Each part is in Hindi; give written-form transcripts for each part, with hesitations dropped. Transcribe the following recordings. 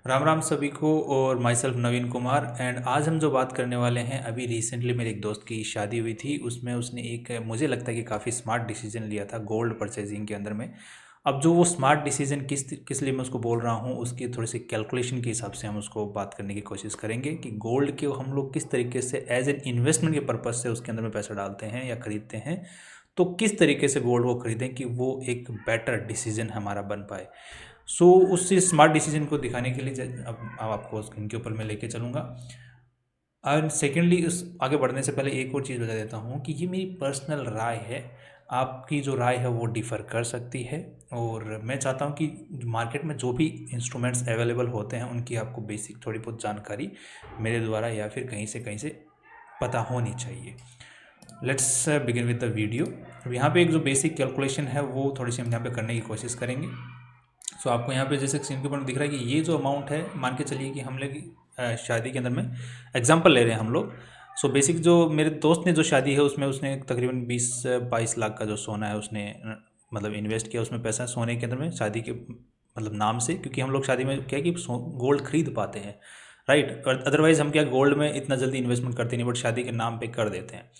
राम राम सभी को। और my self Naveen Kumar. And आज हम जो बात करने वाले हैं, अभी रिसेंटली मेरे एक दोस्त की शादी हुई थी, उसमें उसने एक मुझे लगता है कि काफ़ी स्मार्ट डिसीजन लिया था गोल्ड परचेजिंग के अंदर में। अब जो वो स्मार्ट डिसीजन किस लिए मैं उसको बोल रहा हूँ, उसकी थोड़ी सी कैलकुलेशन के हिसाब से हम उसको बात करने की कोशिश करेंगे कि गोल्ड के हम लोग किस तरीके से एज एन इन्वेस्टमेंट के पर्पज़ से उसके अंदर में पैसा डालते हैं या खरीदते हैं, तो किस तरीके से गोल्ड को खरीदें कि वो एक बेटर डिसीजन हमारा बन पाए। सो उस स्मार्ट डिसीजन को दिखाने के लिए अब आपको इनके ऊपर मैं लेके चलूँगा। एंड सेकेंडली, उस आगे बढ़ने से पहले एक और चीज़ बता देता हूँ कि ये मेरी पर्सनल राय है। आपकी जो राय है वो डिफ़र कर सकती है। और मैं चाहता हूँ कि मार्केट में जो भी इंस्ट्रूमेंट्स अवेलेबल होते हैं उनकी आपको बेसिक थोड़ी बहुत जानकारी मेरे द्वारा या फिर कहीं से पता होनी चाहिए। Let's begin with the video. अब यहाँ पे एक जो बेसिक कैलकुलेशन है वो थोड़ी सी हम यहाँ पे करने की कोशिश करेंगे। सो आपको यहाँ पे जैसे स्क्रीन के ऊपर दिख रहा है कि ये जो अमाउंट है, मान के चलिए कि हम लोग शादी के अंदर में एग्जांपल ले रहे हैं हम लोग। सो बेसिक जो मेरे दोस्त ने जो शादी है उसमें उसने तकरीबन 20-22 लाख का जो सोना है उसने मतलब इन्वेस्ट किया उसमें पैसा सोने के अंदर में, शादी के मतलब नाम से, क्योंकि हम लोग शादी में क्या है कि गोल्ड खरीद पाते हैं, राइट। और अदरवाइज़ हम क्या गोल्ड में इतना जल्दी इन्वेस्टमेंट करते नहीं, बट शादी के नाम पे कर देते हैं।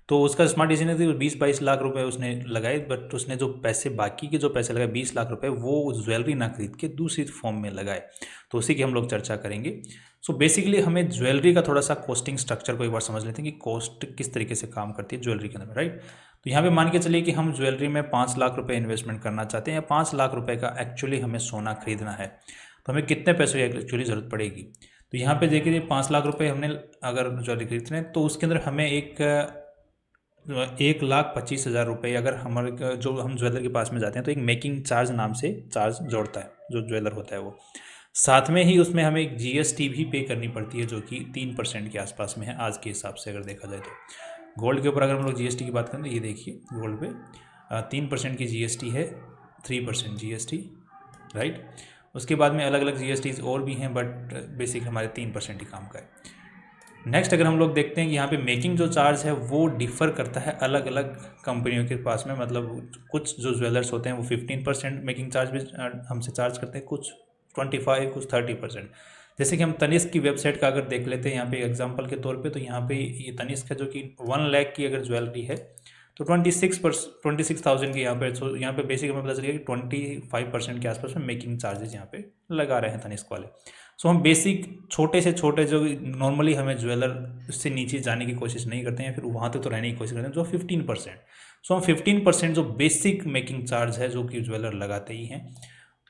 तो उसका स्मार्ट डिसीजन थी, 20-22 लाख रुपए उसने लगाए, बट उसने जो पैसे बाकी के जो पैसे लगाए 20 लाख रुपए, वो ज्वेलरी ना खरीद के दूसरी फॉर्म में लगाए। तो उसी की हम लोग चर्चा करेंगे। सो बेसिकली हमें ज्वेलरी का थोड़ा सा कॉस्टिंग स्ट्रक्चर को एक बार समझ लेते हैं कि कॉस्ट किस तरीके से काम करती है ज्वेलरी के अंदर में, राइट। तो यहाँ पे मान के चलिए कि हम ज्वेलरी में 5 लाख रुपए इन्वेस्टमेंट करना चाहते हैं, या 5 लाख रुपए का एक्चुअली हमें सोना खरीदना है, तो हमें कितने पैसों की एक्चुअली ज़रूरत पड़ेगी। तो यहाँ पे देखिए 5 लाख रुपए हमने अगर ज्वेलरी खरीदते हैं तो उसके अंदर हमें 1,25,000 रुपये, अगर हमारे जो हम ज्वेलर के पास में जाते हैं तो एक मेकिंग चार्ज नाम से चार्ज जोड़ता है जो ज्वेलर होता है वो। साथ में ही उसमें हमें एक जीएसटी भी पे करनी पड़ती है जो कि 3% के आसपास में है आज के हिसाब से अगर देखा जाए तो। गोल्ड के ऊपर अगर हम लोग जीएसटी की बात करें तो ये देखिए गोल्ड पे 3% की जीएसटी है, 3% जीएसटी, राइट। उसके बाद में अलग अलग जीएसटीज और भी हैं, बट बेसिक हमारे 3% ही काम का है। नेक्स्ट अगर हम लोग देखते हैं कि यहाँ पे मेकिंग जो चार्ज है वो डिफ़र करता है अलग अलग कंपनियों के पास में, मतलब कुछ जो ज्वेलर्स होते हैं वो 15% मेकिंग चार्ज भी हमसे चार्ज करते हैं, कुछ 25, कुछ 30%। जैसे कि हम तनिष्क की वेबसाइट का अगर देख लेते हैं यहाँ पे एग्जांपल के तौर पे, तो यहाँ पे ये तनिष्क है जो कि 1 लाख की अगर ज्वेलरी है तो 26,000 की यहाँ पे बेसिक हमें पता चलेगा कि 25% के आसपास में मेकिंग चार्जेस यहाँ पे लगा रहे हैं तनिष्क वाले। सो हम बेसिक छोटे से छोटे जो नॉर्मली हमें ज्वेलर उससे नीचे जाने की कोशिश नहीं करते हैं, फिर वहाँ तक तो रहने की कोशिश करते हैं जो 15%। सो हम 15% जो बेसिक मेकिंग चार्ज है जो कि ज्वेलर लगाते ही हैं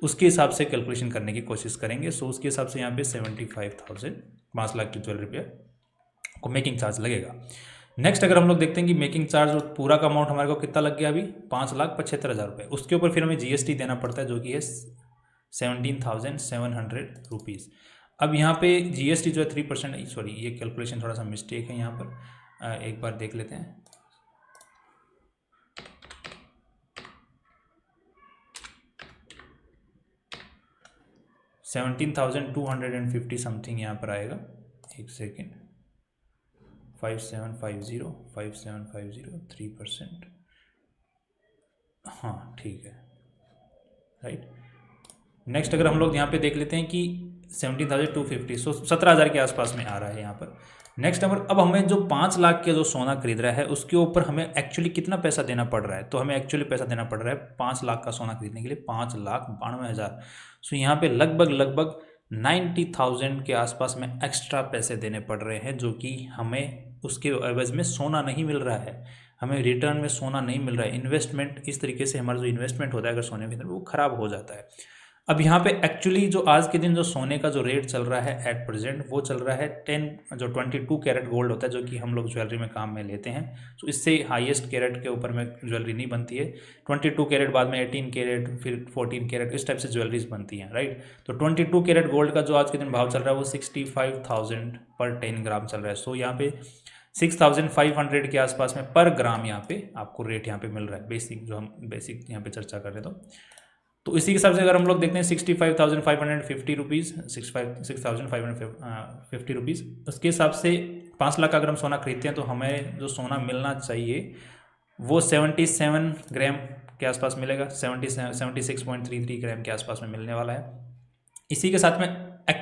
उसके हिसाब से कैलकुलेशन करने की कोशिश करेंगे। सो उसके हिसाब से यहाँ पे 75,000, 5 लाख की ज्वेलरी पे को मेकिंग चार्ज लगेगा। नेक्स्ट अगर हम लोग देखते हैं कि मेकिंग चार्ज पूरा का अमाउंट हमारे को कितना लग गया अभी, 5,75,000 रुपये, उसके ऊपर फिर हमें जीएसटी देना पड़ता है जो कि है 17,700 रुपीज़। अब यहाँ पे जीएसटी जो है 3%, सॉरी ये कैलकुलेशन थोड़ा सा मिस्टेक है यहाँ पर, एक बार देख लेते हैं। $17,250 समथिंग यहाँ पर आएगा, एक सेकेंड, 5750 3%, हाँ ठीक है, राइट। नेक्स्ट अगर हम लोग यहाँ पे देख लेते हैं कि 17,250, सो 17,000 के आसपास में आ रहा है यहाँ पर। नेक्स्ट नंबर, अब हमें जो 5 लाख के जो सोना खरीद रहा है उसके ऊपर हमें एक्चुअली कितना पैसा देना पड़ रहा है, तो हमें एक्चुअली पैसा देना पड़ रहा है 5 लाख का सोना खरीदने के लिए 5,92,000। सो यहाँ पे लगभग 90,000 के आसपास में एक्स्ट्रा पैसे देने पड़ रहे हैं, जो कि हमें उसके एवज में सोना नहीं मिल रहा है, हमें रिटर्न में सोना नहीं मिल रहा है। इन्वेस्टमेंट इस तरीके से हमारा जो इन्वेस्टमेंट होता है अगर सोने के अंदर वो ख़राब हो जाता है। अब यहाँ पे एक्चुअली जो आज के दिन जो सोने का जो रेट चल रहा है एट प्रेजेंट, वो चल रहा है 22 कैरेट गोल्ड होता है जो कि हम लोग ज्वेलरी में काम में लेते हैं। तो इससे हाईएस्ट कैरेट के ऊपर में ज्वेलरी नहीं बनती है। 22 कैरेट, बाद में 18 कैरेट, फिर 14 कैरेट, इस टाइप से ज्वेलरीज बनती हैं, राइट। तो 22 कैरेट गोल्ड का जो आज के दिन भाव चल रहा है वो 65,000 पर 10 ग्राम चल रहा है। सो यहाँ पे 6,500 के आसपास में पर ग्राम यहाँ पे आपको रेट यहाँ पे मिल रहा है, बेसिक जो हम बेसिक यहाँ पे चर्चा कर रहे थे। तो इसी के हिसाब से अगर हम लोग देखते हैं 65,550 रुपीज़, 6,550 रुपीज़, उसके हिसाब से 5 लाख का अगर हम सोना खरीदते हैं तो हमें जो सोना मिलना चाहिए वो 77 ग्राम के आसपास मिलेगा, 76.33 ग्राम के आसपास में मिलने वाला है। इसी के साथ में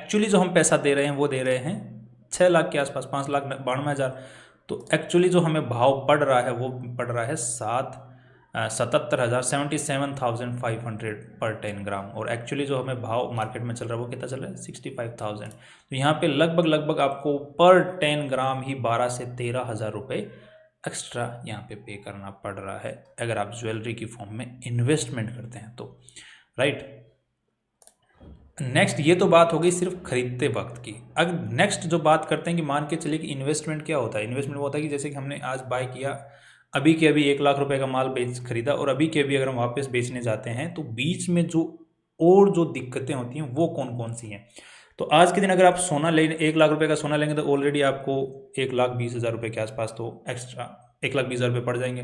एक्चुअली जो हम पैसा दे रहे हैं वो दे रहे हैं 6 लाख के आसपास, 5,92,000। तो एक्चुअली जो हमें भाव पड़ रहा है वो पड़ रहा है 77,500 पर 10 ग्राम, और एक्चुअली जो हमें भाव मार्केट में चल रहा है वो कितना चल रहा है 65,000। तो यहाँ पे लगभग आपको पर 10 ग्राम ही 12 से 13,000 रुपये एक्स्ट्रा यहाँ पे करना पड़ रहा है अगर आप ज्वेलरी की फॉर्म में इन्वेस्टमेंट करते हैं तो, राइट। नेक्स्ट, ये तो बात हो गई सिर्फ खरीदते वक्त की। अब नेक्स्ट जो बात करते हैं कि मान के चलिए कि इन्वेस्टमेंट क्या होता है। इन्वेस्टमेंट वो होता है कि जैसे कि हमने आज बाय किया, अभी के अभी 1 लाख रुपए का माल खरीदा, और अभी के अभी अगर हम वापस बेचने जाते हैं तो बीच में जो दिक्कतें होती हैं वो कौन कौन सी हैं। तो आज के दिन अगर आप सोना ले 1 लाख रुपए का सोना लेंगे तो ऑलरेडी आपको 1,20,000 रुपये के आसपास तो एक्स्ट्रा 1,20,000 रुपये पड़ जाएंगे।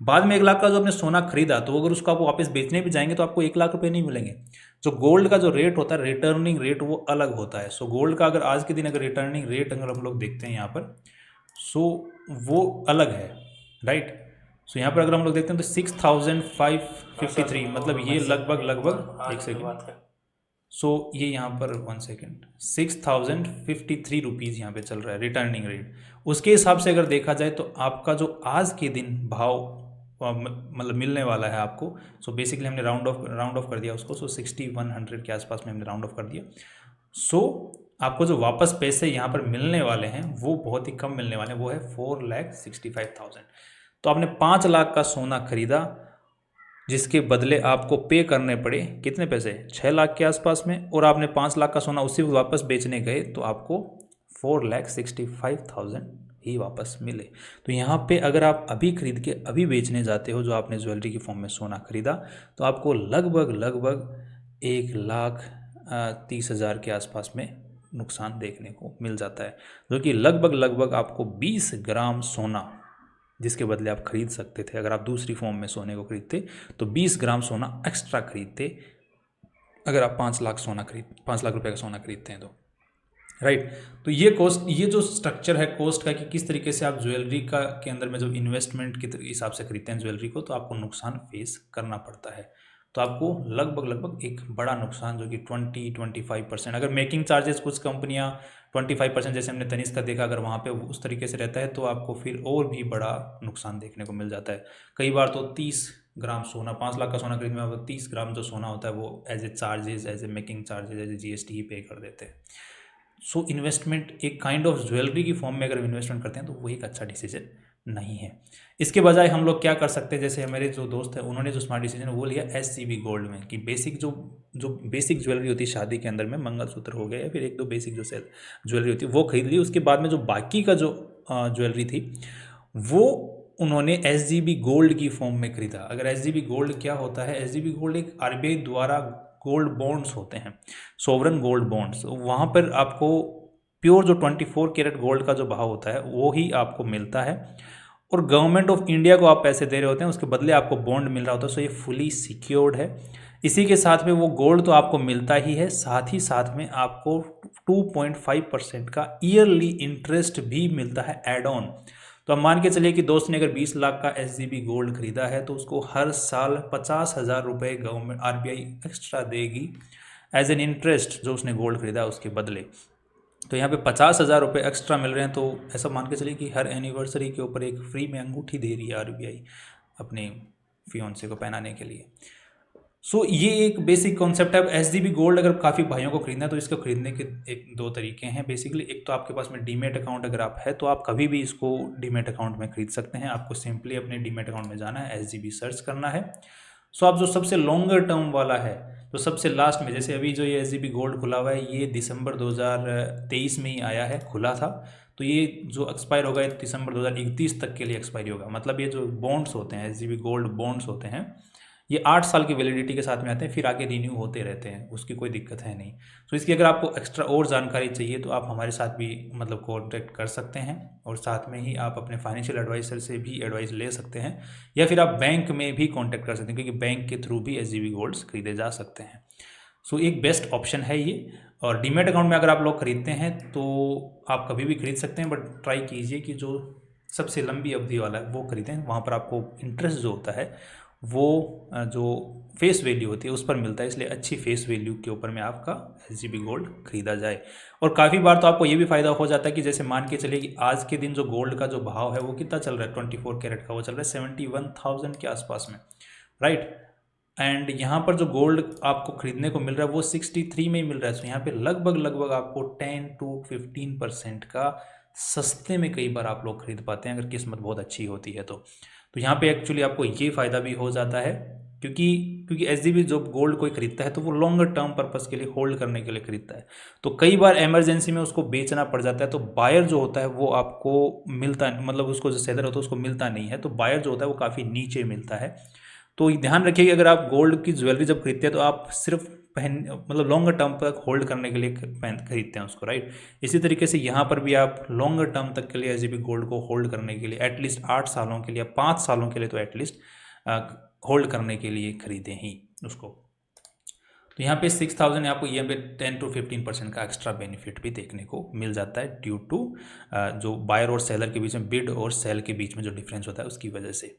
बाद में 1 लाख का जो आपने सोना खरीदा, तो अगर उसको आप वापस बेचने भी जाएंगे तो आपको 1 लाख रुपये नहीं मिलेंगे। जो गोल्ड का जो रेट होता है, रिटर्निंग रेट, वो अलग होता है। सो गोल्ड का अगर आज के दिन अगर रिटर्निंग रेट अगर हम लोग देखते हैं यहाँ पर, सो वो अलग है, राइट। सो यहाँ पर अगर हम लोग देखते हैं तो 6,553, मतलब ये लगभग एक सेकेंड, सो ये यहाँ पर 1 सेकेंड 6,053 रुपीज़ यहाँ पे चल रहा है रिटर्निंग रेट। उसके हिसाब से अगर देखा जाए तो आपका जो आज के दिन भाव मतलब मिलने वाला है आपको, सो बेसिकली हमने राउंड ऑफ कर दिया उसको, सो 6,100 के आसपास में हमने राउंड ऑफ कर दिया। सो आपको जो वापस पैसे यहाँ पर मिलने वाले हैं वो बहुत ही कम मिलने वाले हैं, वो है 4,65,000। तो आपने 5 लाख का सोना खरीदा, जिसके बदले आपको पे करने पड़े कितने पैसे, 6 लाख के आसपास में, और आपने 5 लाख का सोना उसी वापस बेचने गए तो आपको 4,65,000 ही वापस मिले। तो यहाँ पे अगर आप अभी खरीद के अभी बेचने जाते हो, जो आपने ज्वेलरी की फॉर्म में सोना खरीदा, तो आपको लगभग 1,30,000 के आसपास में नुकसान देखने को मिल जाता है, जो कि लगभग आपको 20 ग्राम सोना, जिसके बदले आप खरीद सकते थे अगर आप दूसरी फॉर्म में सोने को खरीदते, तो 20 ग्राम सोना एक्स्ट्रा खरीदते अगर आप 5 लाख रुपए का सोना खरीदते हैं तो, राइट। तो ये कॉस्ट, ये जो स्ट्रक्चर है कॉस्ट का कि किस तरीके से आप ज्वेलरी का के अंदर में जब इन्वेस्टमेंट के हिसाब से खरीदते हैं ज्वेलरी को, तो आपको नुकसान फेस करना पड़ता है। तो आपको लगभग एक बड़ा नुकसान, जो कि 20-25%, अगर मेकिंग चार्जेस कुछ कंपनियां 25% जैसे हमने तनिष्क का देखा, अगर वहाँ पे उस तरीके से रहता है तो आपको फिर और भी बड़ा नुकसान देखने को मिल जाता है। कई बार तो 30 ग्राम सोना, 5 लाख का सोना खरीदने में आपको 30 ग्राम जो सोना होता है वो as a charges, as a making charges, as a GST ही पे कर देते हैं। सो इन्वेस्टमेंट एक काइंड ऑफ ज्वेलरी की फॉर्म में अगर इन्वेस्टमेंट करते हैं तो वो एक अच्छा डिसीजन नहीं है। इसके बजाय हम लोग क्या कर सकते हैं, जैसे मेरे जो दोस्त हैं उन्होंने जो स्मार्ट डिसीजन वो लिया SCB गोल्ड में, कि बेसिक जो बेसिक ज्वेलरी होती है शादी के अंदर में, मंगलसूत्र हो गया या फिर 1-2 बेसिक जो ज्वेलरी होती है वो खरीद ली। उसके बाद में जो बाकी का जो ज्वेलरी थी वो उन्होंने SGB गोल्ड की फॉर्म में खरीदा। अगर SGB गोल्ड क्या होता है, SGB गोल्ड एक RBI द्वारा गोल्ड बॉन्ड्स होते हैं, सोवरन गोल्ड बॉन्ड्स। वहाँ पर आपको प्योर जो 24 कैरेट गोल्ड का जो भाव होता है वो ही आपको मिलता है, और गवर्नमेंट ऑफ इंडिया को आप पैसे दे रहे होते हैं, उसके बदले आपको बॉन्ड मिल रहा होता है। सो ये फुली सिक्योर्ड है। इसी के साथ में वो गोल्ड तो आपको मिलता ही है, साथ ही साथ में आपको 2.5% का ईयरली इंटरेस्ट भी मिलता है एड ऑन। तो अब मान के चलिए कि दोस्त ने अगर 20 लाख का SGB गोल्ड खरीदा है तो उसको हर साल 50,000 रुपये गवर्नमेंट RBI एक्स्ट्रा देगी एज एन इंटरेस्ट, जो उसने गोल्ड खरीदा उसके बदले। तो यहाँ पे 50,000 रुपये एक्स्ट्रा मिल रहे हैं। तो ऐसा मान के चलिए कि हर एनिवर्सरी के ऊपर एक फ्री में अंगूठी दे रही है RBI अपने फियोन्से को पहनाने के लिए। सो ये एक बेसिक कॉन्सेप्ट है। अब SGB गोल्ड अगर काफ़ी भाइयों को खरीदना है तो इसको खरीदने के 1-2 तरीके हैं बेसिकली। एक तो आपके पास में डीमेट अकाउंट अगर आप है तो आप कभी भी इसको डीमेट अकाउंट में खरीद सकते हैं। आपको सिंपली अपने डीमेट अकाउंट में जाना है, SGB सर्च करना है। सो आप जो सबसे लॉन्गर टर्म वाला है तो सबसे लास्ट में, जैसे अभी जो ये SGB गोल्ड खुला हुआ है ये दिसंबर 2023 में ही आया है, खुला था। तो ये जो एक्सपायर होगा दिसंबर 2031 तक के लिए एक्सपायरी होगा। मतलब ये जो बॉन्ड्स होते हैं, SGB गोल्ड बॉन्ड्स होते हैं, ये 8 साल की वैलिडिटी के साथ में आते हैं, फिर आगे रिन्यू होते रहते हैं, उसकी कोई दिक्कत है नहीं। तो इसकी अगर आपको एक्स्ट्रा और जानकारी चाहिए तो आप हमारे साथ भी मतलब कॉन्टैक्ट कर सकते हैं, और साथ में ही आप अपने फाइनेंशियल एडवाइज़र से भी एडवाइस ले सकते हैं, या फिर आप बैंक में भी कॉन्टैक्ट कर सकते हैं, क्योंकि बैंक के थ्रू भी SGB गोल्ड्स खरीदे जा सकते हैं। सो एक बेस्ट ऑप्शन है ये। और डीमेट अकाउंट में अगर आप लोग खरीदते हैं तो आप कभी भी खरीद सकते हैं, बट ट्राई कीजिए कि जो सबसे लंबी अवधि वाला है वो खरीदें। वहाँ पर आपको इंटरेस्ट जो होता है वो जो फेस वैल्यू होती है उस पर मिलता है, इसलिए अच्छी फेस वैल्यू के ऊपर में आपका SGB गोल्ड खरीदा जाए। और काफ़ी बार तो आपको ये भी फ़ायदा हो जाता है कि जैसे मान के चलिए कि आज के दिन जो गोल्ड का जो भाव है वो कितना चल रहा है, 24 कैरेट का वो चल रहा है 71,000 के आसपास में, राइट। एंड यहाँ पर जो गोल्ड आपको खरीदने को मिल रहा है वो 63 में ही मिल रहा है। तो यहाँ पे लगभग लगभग आपको 10 to 15% का सस्ते में कई बार आप लोग खरीद पाते हैं अगर किस्मत बहुत अच्छी होती है तो यहाँ पे एक्चुअली आपको ये फ़ायदा भी हो जाता है, क्योंकि क्योंकि SGB जो गोल्ड कोई खरीदता है तो वो लॉन्गर टर्म पर्पस के लिए होल्ड करने के लिए खरीदता है। तो कई बार इमरजेंसी में उसको बेचना पड़ जाता है, तो बायर जो होता है वो आपको मिलता, मतलब उसको जो सेलर होता है उसको मिलता नहीं है, तो बायर जो होता है वो काफ़ी नीचे मिलता है। तो ये ध्यान रखिए कि अगर आप गोल्ड की ज्वेलरी जब खरीदते हैं तो आप सिर्फ पहन मतलब लॉन्गर टर्म तक होल्ड करने के लिए खरीदते हैं उसको, राइट। इसी तरीके से यहाँ पर भी आप लॉन्गर टर्म तक के लिए SGB गोल्ड को होल्ड करने के लिए एटलीस्ट 8 सालों के लिए, 5 सालों के लिए तो एटलीस्ट होल्ड करने के लिए खरीदें ही उसको। तो यहाँ पे 6,000 आपको यहाँ पे 10 to 15% का एक्स्ट्रा बेनिफिट भी देखने को मिल जाता है ड्यू टू जो बायर और सेलर के बीच में, बिड और सेल के बीच में जो डिफरेंस होता है उसकी वजह से।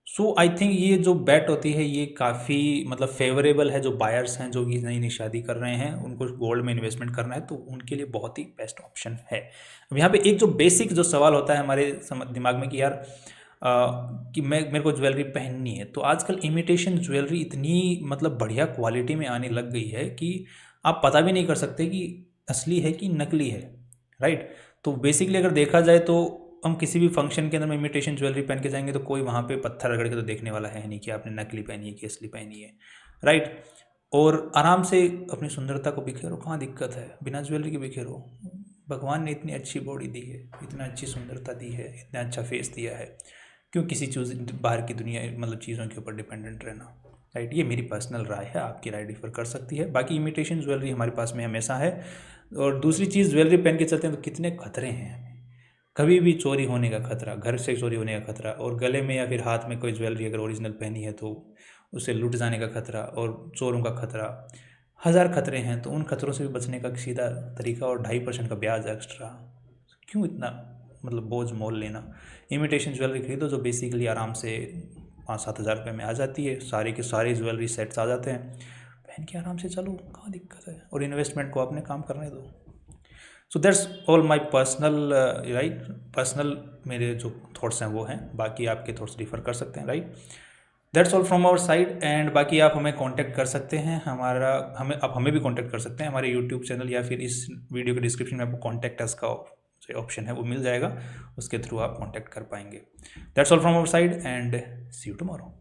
सो आई थिंक ये जो बेट होती है ये काफ़ी मतलब फेवरेबल है, जो बायर्स हैं जो कि नई नई शादी कर रहे हैं उनको गोल्ड में इन्वेस्टमेंट करना है तो उनके लिए बहुत ही बेस्ट ऑप्शन है। अब यहाँ पे एक जो बेसिक जो सवाल होता है हमारे दिमाग में कि यार कि मेरे को ज्वेलरी पहननी है, तो आजकल इमिटेशन ज्वेलरी इतनी मतलब बढ़िया क्वालिटी में आने लग गई है कि आप पता भी नहीं कर सकते कि असली है कि नकली है, राइट। तो बेसिकली अगर देखा जाए तो हम किसी भी फंक्शन के अंदर में इमिटेशन ज्वेलरी पहन के जाएंगे तो कोई वहाँ पे पत्थर रगड़ के तो देखने वाला है नहीं कि आपने नकली पहनी है कि असली पहनी है, राइट। और आराम से अपनी सुंदरता को बिखेरो, कहाँ दिक्कत है, बिना ज्वेलरी के बिखेरो। भगवान ने इतनी अच्छी बॉडी दी है, इतना अच्छी सुंदरता दी है, इतना अच्छा फेस दिया है, क्यों किसी चीज़ बाहर की दुनिया मतलब चीज़ों के ऊपर डिपेंडेंट रहना, राइट। ये मेरी पर्सनल राय है, आपकी राय डिफर कर सकती है। बाकी इमिटेशन ज्वेलरी हमारे पास में हमेशा है। और दूसरी चीज़, ज्वेलरी पहन के चलते हैं तो कितने खतरे हैं हमें, कभी भी चोरी होने का खतरा, घर से चोरी होने का खतरा, और गले में या फिर हाथ में कोई ज्वेलरी अगर ओरिजिनल पहनी है तो उसे लूट जाने का खतरा और चोरों का खतरा, 1000 खतरे हैं। तो उन खतरों से भी बचने का सीधा तरीका और 2.5% का ब्याज एक्स्ट्रा, क्यों इतना मतलब बोझ मोल लेना। इमिटेशन ज्वेलरी खरीदो जो बेसिकली आराम से 5-7 हज़ार रुपये में आ जाती है, सारे के सारे ज्वेलरी सेट्स आ जाते हैं, पहन के आराम से चलो, कहाँ दिक्कत है, और इन्वेस्टमेंट को अपने काम करने दो। So that's all my personal right, personal मेरे जो थॉट्स हैं वो हैं, बाकी आपके थॉट्स डिफर कर सकते हैं, right. That's all from our side. And बाकी आप हमें कांटेक्ट कर सकते हैं, आप हमें भी कांटेक्ट कर सकते हैं हमारे यूट्यूब चैनल या फिर इस वीडियो के डिस्क्रिप्शन में आपको कॉन्टैक्ट अस का जो ऑप्शन है वो मिल जाएगा, उसके थ्रू आप कांटेक्ट कर पाएंगे। That's all from our side and see you tomorrow.